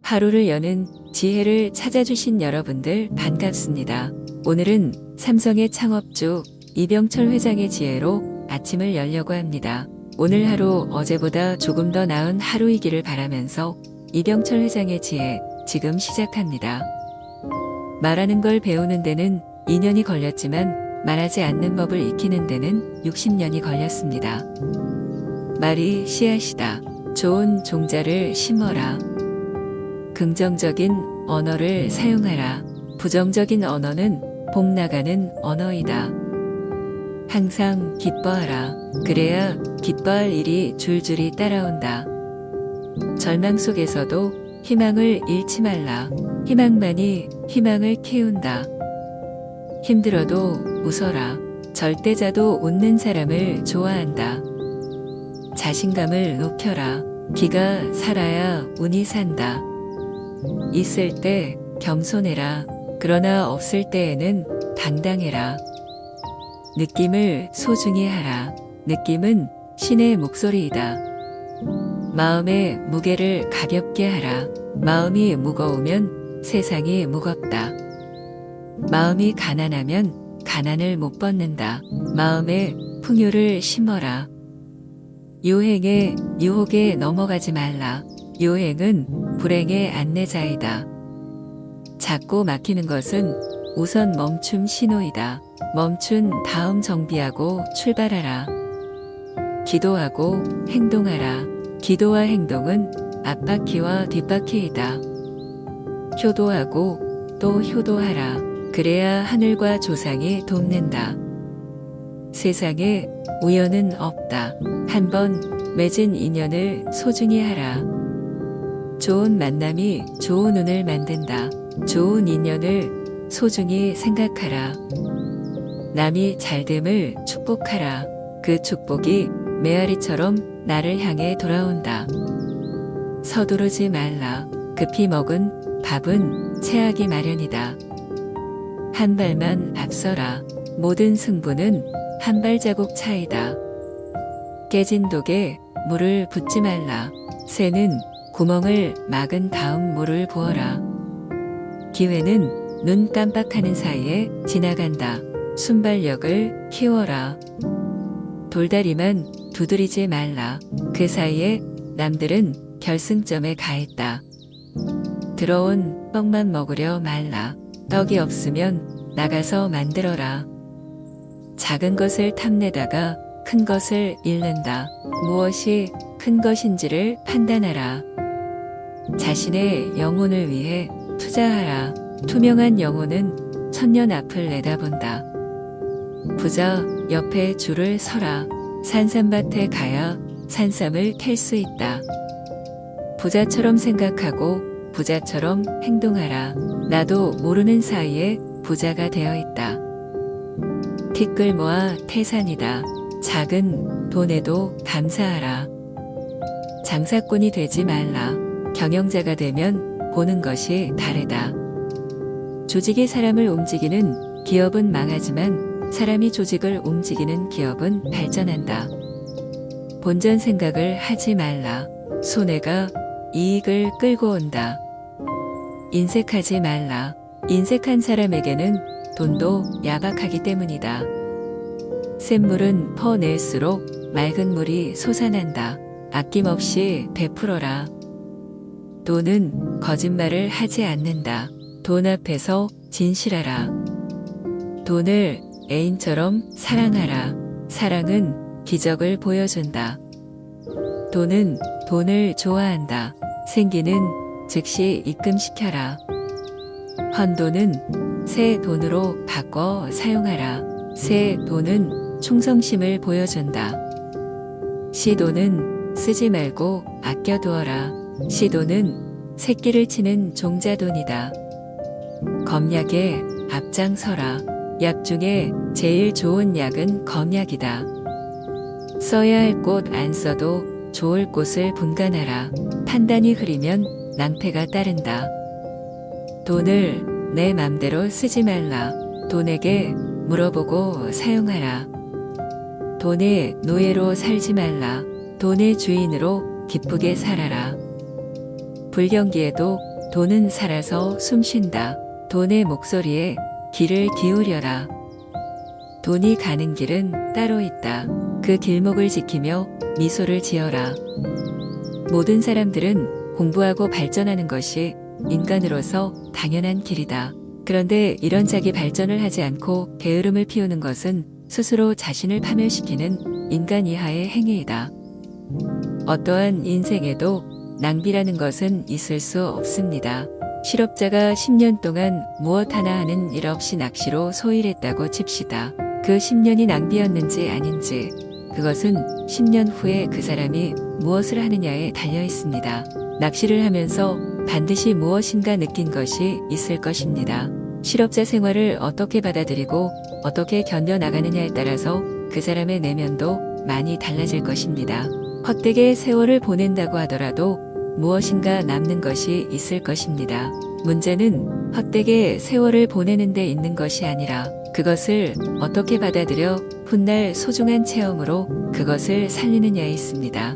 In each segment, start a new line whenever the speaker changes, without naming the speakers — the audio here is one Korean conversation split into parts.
하루를 여는 지혜를 찾아주신 여러분들 반갑습니다. 오늘은 삼성의 창업주 이병철 회장의 지혜로 아침을 열려고 합니다. 오늘 하루 어제보다 조금 더 나은 하루이기를 바라면서 이병철 회장의 지혜 지금 시작합니다. 말하는 걸 배우는 데는 2년이 걸렸지만 말하지 않는 법을 익히는 데는 60년이 걸렸습니다. 말이 씨앗이다. 좋은 종자를 심어라. 긍정적인 언어를 사용하라. 부정적인 언어는 복 나가는 언어이다. 항상 기뻐하라. 그래야 기뻐할 일이 줄줄이 따라온다. 절망 속에서도 희망을 잃지 말라. 희망만이 희망을 키운다. 힘들어도 웃어라. 절대자도 웃는 사람을 좋아한다. 자신감을 높여라. 기가 살아야 운이 산다. 있을 때 겸손해라. 그러나 없을 때에는 당당해라. 느낌을 소중히 하라. 느낌은 신의 목소리이다. 마음의 무게를 가볍게 하라. 마음이 무거우면 세상이 무겁다. 마음이 가난하면 가난을 못 벗는다. 마음에 풍요를 심어라. 유행의 유혹에 넘어가지 말라. 유행은 불행의 안내자이다. 작고 막히는 것은 우선 멈춤 신호이다. 멈춘 다음 정비하고 출발하라. 기도하고 행동하라. 기도와 행동은 앞바퀴와 뒷바퀴이다. 효도하고 또 효도하라. 그래야 하늘과 조상이 돕는다. 세상에 우연은 없다. 한번 맺은 인연을 소중히 하라. 좋은 만남이 좋은 운을 만든다. 좋은 인연을 소중히 생각하라. 남이 잘됨을 축복하라. 그 축복이 메아리처럼 나를 향해 돌아온다. 서두르지 말라. 급히 먹은 밥은 체하기 마련이다. 한 발만 앞서라. 모든 승부는 한 발자국 차이다. 깨진 독에 물을 붓지 말라. 새는 구멍을 막은 다음 물을 부어라. 기회는 눈 깜빡하는 사이에 지나간다. 순발력을 키워라. 돌다리만 두드리지 말라. 그 사이에 남들은 결승점에 가있다. 들어온 떡만 먹으려 말라. 떡이 없으면 나가서 만들어라. 작은 것을 탐내다가 큰 것을 잃는다. 무엇이 큰 것인지를 판단하라. 자신의 영혼을 위해 투자하라. 투명한 영혼은 천년 앞을 내다본다. 부자 옆에 줄을 서라. 산삼밭에 가야 산삼을 캘 수 있다. 부자처럼 생각하고 부자처럼 행동하라. 나도 모르는 사이에 부자가 되어 있다. 티끌 모아 태산이다. 작은 돈에도 감사하라. 장사꾼이 되지 말라. 경영자가 되면 보는 것이 다르다. 조직이 사람을 움직이는 기업은 망하지만 사람이 조직을 움직이는 기업은 발전한다. 본전 생각을 하지 말라. 손해가 이익을 끌고 온다. 인색하지 말라. 인색한 사람에게는 돈도 야박하기 때문이다. 샘물은 퍼낼수록 맑은 물이 솟아난다. 아낌없이 베풀어라. 돈은 거짓말을 하지 않는다. 돈 앞에서 진실하라. 돈을 애인처럼 사랑하라. 사랑은 기적을 보여준다. 돈은 돈을 좋아한다. 생기는 즉시 입금시켜라. 헌돈은 새 돈으로 바꿔 사용하라. 새 돈은 충성심을 보여준다. 시돈은 쓰지 말고 아껴두어라. 시돈은 새끼를 치는 종자돈이다. 검약에 앞장서라. 약 중에 제일 좋은 약은 검약이다. 써야 할 곳 안 써도 좋을 곳을 분간하라. 판단이 흐리면 낭패가 따른다. 돈을 내 맘대로 쓰지 말라. 돈에게 물어보고 사용하라. 돈의 노예로 살지 말라. 돈의 주인으로 기쁘게 살아라. 불경기에도 돈은 살아서 숨쉰다. 돈의 목소리에 귀를 기울여라. 돈이 가는 길은 따로 있다. 그 길목을 지키며 미소를 지어라. 모든 사람들은 공부하고 발전하는 것이 인간으로서 당연한 길이다. 그런데 이런 자기 발전을 하지 않고 게으름을 피우는 것은 스스로 자신을 파멸시키는 인간 이하의 행위이다. 어떠한 인생에도 낭비라는 것은 있을 수 없습니다. 실업자가 10년 동안 무엇 하나 하는 일 없이 낚시로 소일했다고 칩시다. 그 10년이 낭비였는지 아닌지 그것은 10년 후에 그 사람이 무엇을 하느냐에 달려 있습니다. 낚시를 하면서 반드시 무엇인가 느낀 것이 있을 것입니다. 실업자 생활을 어떻게 받아들이고 어떻게 견뎌나가느냐에 따라서 그 사람의 내면도 많이 달라질 것입니다. 헛되게 세월을 보낸다고 하더라도 무엇인가 남는 것이 있을 것입니다. 문제는 헛되게 세월을 보내는 데 있는 것이 아니라 그것을 어떻게 받아들여 훗날 소중한 체험으로 그것을 살리느냐에 있습니다.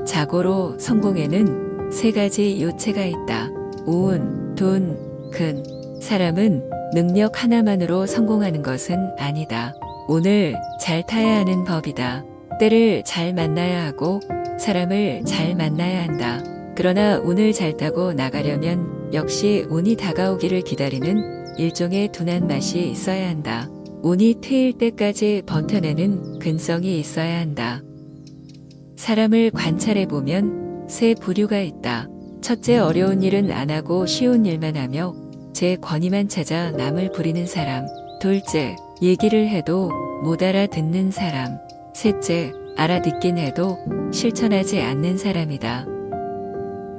자고로 성공에는 3가지 요체가 있다. 운, 돈, 근. 사람은 능력 하나만으로 성공하는 것은 아니다. 운을 잘 타야 하는 법이다. 때를 잘 만나야 하고 사람을 잘 만나야 한다. 그러나 운을 잘 타고 나가려면 역시 운이 다가오기를 기다리는 일종의 둔한 맛이 있어야 한다. 운이 트일 때까지 버텨내는 근성이 있어야 한다. 사람을 관찰해보면 3 부류가 있다. 첫째, 어려운 일은 안 하고 쉬운 일만 하며 제 권위만 찾아 남을 부리는 사람. 둘째, 얘기를 해도 못 알아듣는 사람. 셋째, 알아듣긴 해도 실천하지 않는 사람이다.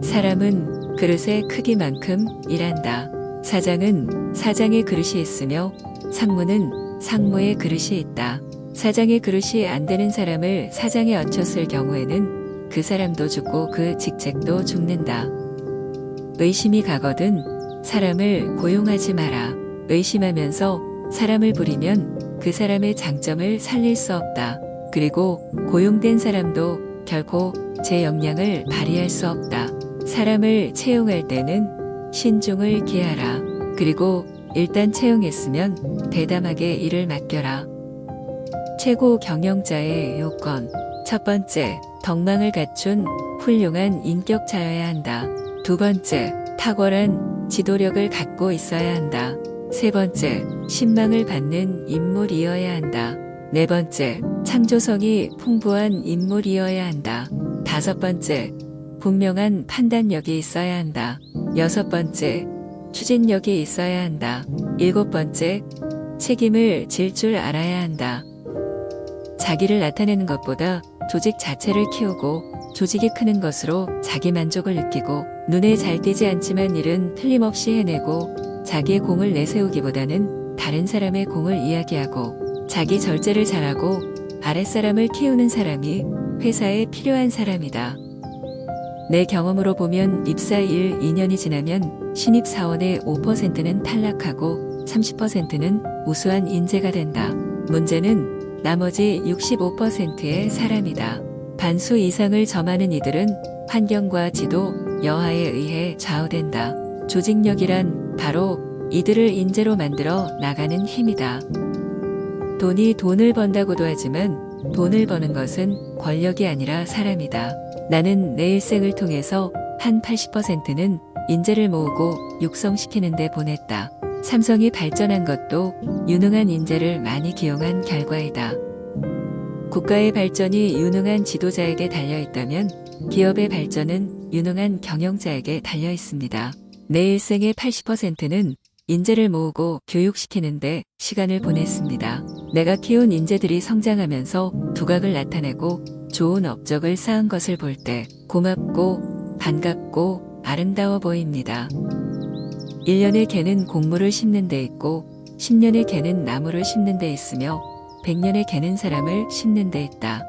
사람은 그릇의 크기만큼 일한다. 사장은 사장의 그릇이 있으며 상무는 상무의 그릇이 있다. 사장의 그릇이 안 되는 사람을 사장에 얹혔을 경우에는 그 사람도 죽고 그 직책도 죽는다. 의심이 가거든 사람을 고용하지 마라. 의심하면서 사람을 부리면 그 사람의 장점을 살릴 수 없다. 그리고 고용된 사람도 결코 제 역량을 발휘할 수 없다. 사람을 채용할 때는 신중을 기하라. 그리고 일단 채용했으면 대담하게 일을 맡겨라. 최고 경영자의 요건. 첫 번째, 덕망을 갖춘 훌륭한 인격자여야 한다. 두 번째, 탁월한 지도력을 갖고 있어야 한다. 세 번째, 신망을 받는 인물이어야 한다. 네 번째, 창조성이 풍부한 인물이어야 한다. 다섯 번째, 분명한 판단력이 있어야 한다. 여섯 번째, 추진력이 있어야 한다. 일곱 번째, 책임을 질 줄 알아야 한다. 자기를 나타내는 것보다 조직 자체를 키우고 조직이 크는 것으로 자기 만족을 느끼고 눈에 잘 띄지 않지만 일은 틀림없이 해내고 자기의 공을 내세우기보다는 다른 사람의 공을 이야기하고 자기 절제를 잘하고 아랫사람을 키우는 사람이 회사에 필요한 사람이다. 내 경험으로 보면 입사 1, 2년이 지나면 신입 사원의 5%는 탈락하고 30%는 우수한 인재가 된다. 문제는 나머지 65%의 사람이다. 반수 이상을 점하는 이들은 환경과 지도, 여하에 의해 좌우된다. 조직력이란 바로 이들을 인재로 만들어 나가는 힘이다. 돈이 돈을 번다고도 하지만 돈을 버는 것은 권력이 아니라 사람이다. 나는 내 일생을 통해서 한 80%는 인재를 모으고 육성시키는 데 보냈다. 삼성이 발전한 것도 유능한 인재를 많이 기용한 결과이다. 국가의 발전이 유능한 지도자에게 달려 있다면 기업의 발전은 유능한 경영자에게 달려 있습니다. 내 일생의 80%는 인재를 모으고 교육시키는데 시간을 보냈습니다. 내가 키운 인재들이 성장하면서 두각을 나타내고 좋은 업적을 쌓은 것을 볼 때 고맙고 반갑고 아름다워 보입니다. 1년의 개는 곡물을 심는 데 있고 10년의 개는 나무를 심는 데 있으며 100년의 개는 사람을 심는 데 있다.